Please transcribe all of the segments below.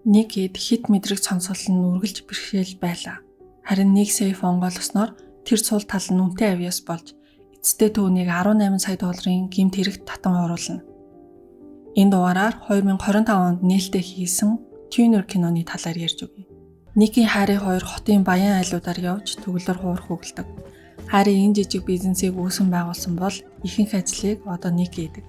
Нэг хэд хит мэдрэг сонсгол нь үргэлж бэрхшээл байлаа. Харин нэг сейф онгойлгосноор тэр сул тал нь үнэтэй авьяас болж эцэстээ түүнийг 18 сая долларын гэмт хэрэгт татан оруулна. Энэ дугаараар 2025 онд нээлттэй хийсэн Tuner киноны талаар ярьж өгье. Ники Хари хоёр хотын баян айлуудаар явж төгөлдөр хуурах хөглөдөг. Хари энэ жижиг бизнесийг үүсгэн байгуулсан бол ихэнх ажлыг одоо Ники хийдэг.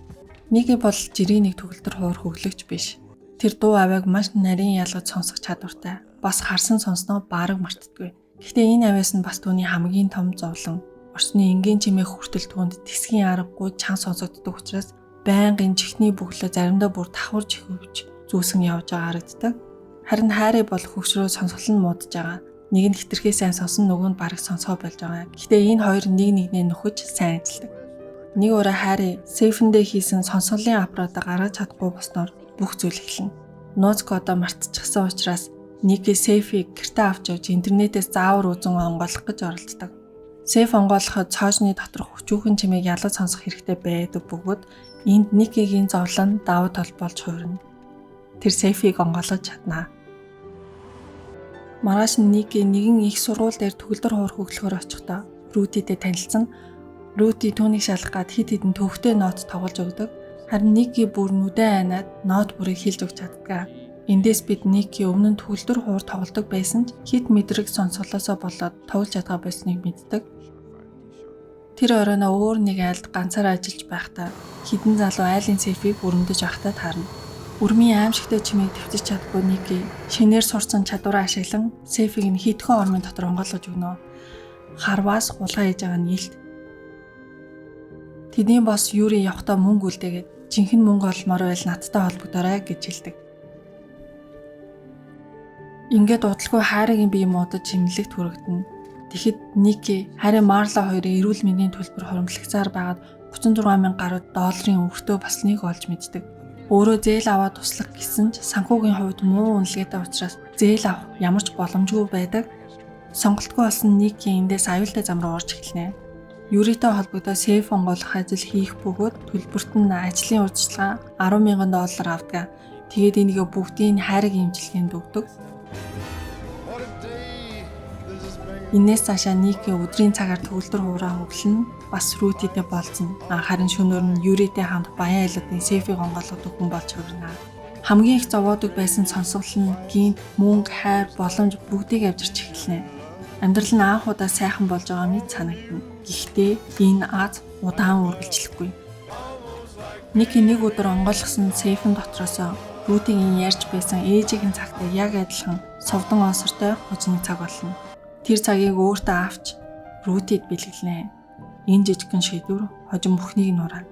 Ники бол жирийн нэг төгөлдөр хуурах хөглөгч биш. Тэр дуу авиаг маш нарийн ялгаж сонсох чадвартай. Бас харсан сонсноо бараг мартдаггүй. Гэхдээ энэ авиас нь бас түүний хамгийн том зовлон. Орчны энгийн чимээ хүртэл түүнд тэсгийн аргагүй чанга сонсогддог учраас байнгын чихний бөглөө заримдаа бүр давхарж хөвж зүүсэн явж байгаа харагддаг. Харин Хари бол хөвчрөө сонсгол нь муудаж байгаа. Нэг нь хитрхээ сайн сонсон, нөгөө нь бараг сонсгоо болж байгаа. Гэхдээ энэ хоёр нэг нэгнээ нөхөж сайн ажилладаг. Нэг өрөө Хари сейфэндээ хийсэн сонсголын аппаратаа гаргаж чадахгүй босноор бүх зүйл эхэлнэ. Нууцг одоо мартчихсан учраас Ники сейфийг гэртээ авч явж интернетээс заавар үзэн онгойлгох гэж оролддог. Сейф онгойлгоход цоошны доторх хүчүүхэн чимээг ялгаж сонсох хэрэгтэй байдаг бөгөөд энд Никигийн зовлон давуу тал болж хуурна. Тэр сейфийг онгойлгож чаднаа. Маргааш Ники нэгэн их сургууль дээр төгөлдөр хуурах хөглөхөөр очихдоо Рутитэй танилцсан. Рути түүнийг шалгах гад хит хитэн төвхтэй ноот тоглож өгдөг. Харин Ники бүр нүдэн айнаад ноот бүрийг хэлж өгч чаддаг. Эндээс бид Ники өмнө нь төгөлдөр хуур тоглодог байсан ч хит мэдрэг сонсголоосоо болоод тоглож чадгаа байсныг мэддэг. Тэр оройно өөр нэг айлд ганцаараа ажиллаж байхдаа хідэн залуу айлын сейфийг өрөмдөж байхдаа таарна. Өрмийн аимшигтай чимээг твтэж чадахгүй Ники шинээр сурсан чадвараа ашиглан сейфийг нь хитгэн ормын дотор онгойлгож өгнө. Харваас гулгай хийж байгаа нь илт. Тэдний босс Юри явхдаа мөнгө үлдээгээд жинхэнэ мөнгө олмоор байл надтай холбогдорой гэж хэлдэг. Ингээд удалгүй Харигийн бие муудаж чимлэгт хүрэгдэнэ. Тэгэхэд Ники Хари Марла хоёрын эрүүл мэндийн төлбөр хуримтлагцаар байгаад 36,000 гаруй долларын өвөртөө болсныг олж мэддэг. Өөрөө зээл аваад туслах гэсэн ч санхүүгийн хувьд муу үнэлгээтэй учраас зээл авах ямар ч боломжгүй байдаг. Сонголтгүй болсон Ники эндээс аюултай зам руу орж эхэлнэ. Юритэй холбогдоо сейф онгойлгох ажил хийх бөгөөд төлбөрт нь ажлын урьдчилан $10,000 авдаг. Тэгээд энийгээ бүгдийг Харигийн имчилгээнд өгдөг. Инээс цаашаа Ники өдрийн цагаар төгөлдөр хуураа хөглөн бас Рутитэй болцсон. Харин шөнөөр нь Юритэй хамт баян айлуудын сейфийг онгойлгодог хүн болж хувирна. Хамгийн их зовоодог байсан сонсгол нь гинт мөнгө, хайр, боломж бүгдийг авчирч эхэлнэ. Амьдрал нь анх удаа сайхан болж байгаа мэт санагдана. Гэхдээ энэ аз удаан үргэлжлэхгүй. Ники нэг өдөр онгойлгосон сейфэн дотроос Рутигийн ярьж байсан ээжийн цагтай яг адилхан совдон осортой хожны цаг болно. Тэр цагийг өөртөө авч Рутид бэлгэлнэ. Энэ жижигхэн шийдвэр хожим бүхнийг нь нураа.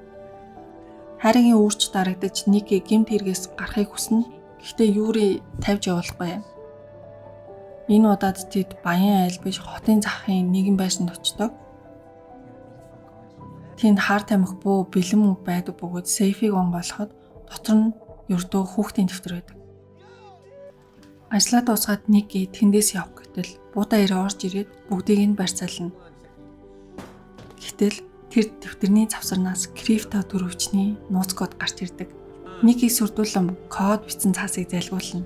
Харигийн өөрч дарагдаж Ники гэмт хэрэгээс гарахыг хүснэ. Гэхдээ Юри тавьж явуулахгүй. Энэ удаад тэд баян айл биш хотын захын нэгэн байшинд очдог. Тэнд хар тамхи буу бэлэн мөнгө байдаг бөгөөд сейфийг онгойлгоход дотор нь ердөө хүүхдийн дэвтэр байдаг. Ажлаа дуусгаад Ники тэндээс явах гэтэл буудаа ирээ орж ирээд бүгдийг нь барьцаална. Гэтэл тэр дэвтэрний завсарнаас крипто төрөвчний нууц код гарч ирдэг. Никийг сүрдүүлэн код бичсэн цаасыг зайлгуулна.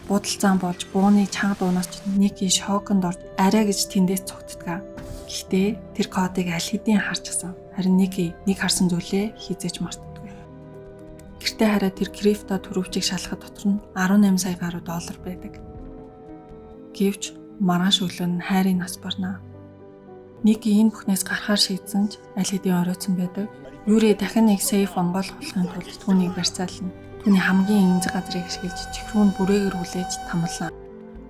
Будалцаан болж бууны чанга дуунаас Ники шоконд орж арай гэж тэндээс цогтдгаа. Гэхдээ тэр кодыг аль хэдийн харчихсан. Харин Ники нэг харсан зүйлээ хийзэж мартдаггүй. Гэртээ хараад тэр крипто төрөвчийг шалгахад дотор нь 18 сая гаруй доллар байдаг. Гэвч маргааш өглөө нь Харийн нас барна. Ники энэ бүхнээс гарахаар шийдсэн ч аль хэдийн оройтсон байдаг. Юри дахин нэг сейф онгойлгохын тулд түүнийг барьцаална. Түүний хамгийн энзэг газрыг ашиглаж чихрүүн бүрээгээр хүлээж тамлана.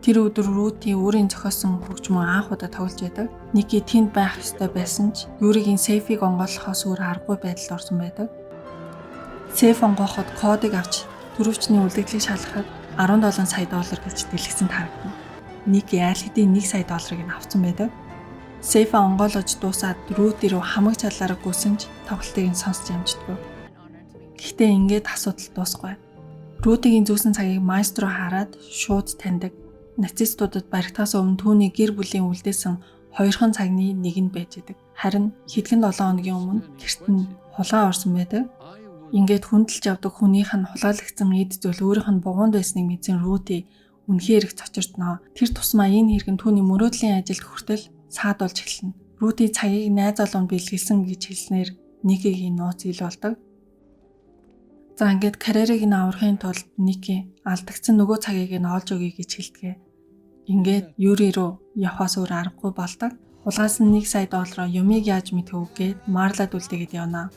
Тэр өдөр Рути өөрийн зохиосон хөгжмөө анх удаа тоглож байдаг. Ники тэнд байх ёстой байсан ч Юригийн сейфийг онгойлгохоос өөр аргагүй байдалд орсон байдаг. Сейф онгооход кодыг авч төрөвчний үлдэгдлийг шалгахад $17 сая гэж дэлгэсэн харагдана. Ники аль хэдийн $1 сая нь авсан байдаг. Сейфа онгойлгож дуусаад Рути руу хамаг чалаараа гүйсэн ч тоглолтыг нь сонсч амждаггүй. Гэхдээ ингээд асуудал дуусахгүй. Рутигийн зүүсэн цагийг майстро хараад шууд таньдаг. Нацистуудад баригдахаас өмнө түүний гэр бүлийн үлдээсэн 2хан цагны нэг нь байж идэг. Харин хэдхэн 7 хоногийн өмнө гэрт нь хулгай орсон байдаг. Ингээд хүндэлж явдаг хүнийх нь хулгайлагдсан эд зүйл өөрийнх нь бугуунд байсныг мэдсэн Рути үнэхээр их цочирдноо. Тэр тусмаа энэ хэрэг нь түүний мөрөөдлийн ажилд хүртэл саадуулж эхэлнэ. Рути цагийг найз олонд бэлгэлсэн гэж хэлснээр Никигийн нууц ил болдог. За ингээд карьерийг нь аврахын тулд Ники алдагдсан нөгөө цагийг нь олж өгье гэж хэлдэг. Ингээд Юри руу явхаас өөр аргагүй болдог. Хулгайлсан $1 сая юмыг яаж мэдэх вэ гэд Марлад үлдээгээд явна.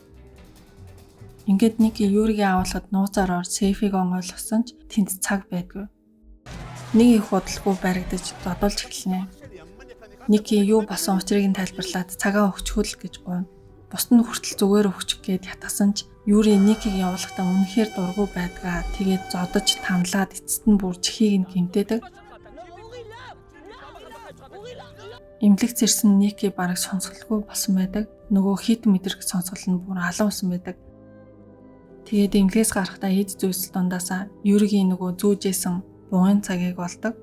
Ингээд Ники Юригийн агуулгад нууцаараар сейфийг онгойлгосон ч тэнд цаг байдгүй. Нэг их худалгүй баригдаж додолж эхэлнэ. Ники юу болсон учрыг нь тайлбарлаад цагаа өгчхөл гэж гуйна. Бусд нь хүртэл зүгээр өгчих гээд ятгасан ч Юри Никиг явуулахдаа үнэхээр дургүй байдгаа. Тэгээд зодож танлаад эцэст нь бүр чихийг нь гэмтээдэг. Имлэгц ирсэн Ники бараг сонсголгүй болсон байдаг. Нөгөө хит мэдрэх сонсгол нь бүр алан усан байдаг. Тэгээд имлэгээс гарахдаа эд зүйлс дундаасаа Юригийн нөгөө зүүжсэн бугын цагийг олдог.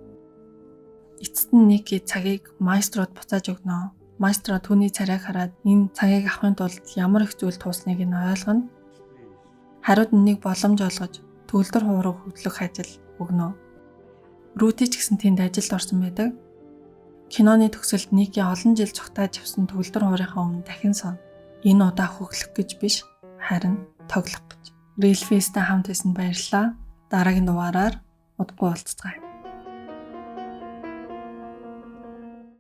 Эцэст нь Ники цагийг майстрод буцааж өгнө. Майстро түүний царайг хараад энэ цагийг авахын тулд ямар их зүйл туусныг нь ойлгоно. Хариуд нэг боломж олгож төгөлдөр хууруу хөдлөх ажил өгнө. Рути ч гэсэн тэнд ажилд орсон байдаг. Киноны төгсөлд Ники олон жил цогтааж явсан төгөлдөр хуурийнхаа өмнө дахин сон. Энэ удаа хөглөх гэж биш, харин тоглох гэж. Рилфестэй хамт байсан баярлалаа. Дараагийн дугаараар удахгүй уулзцгаая.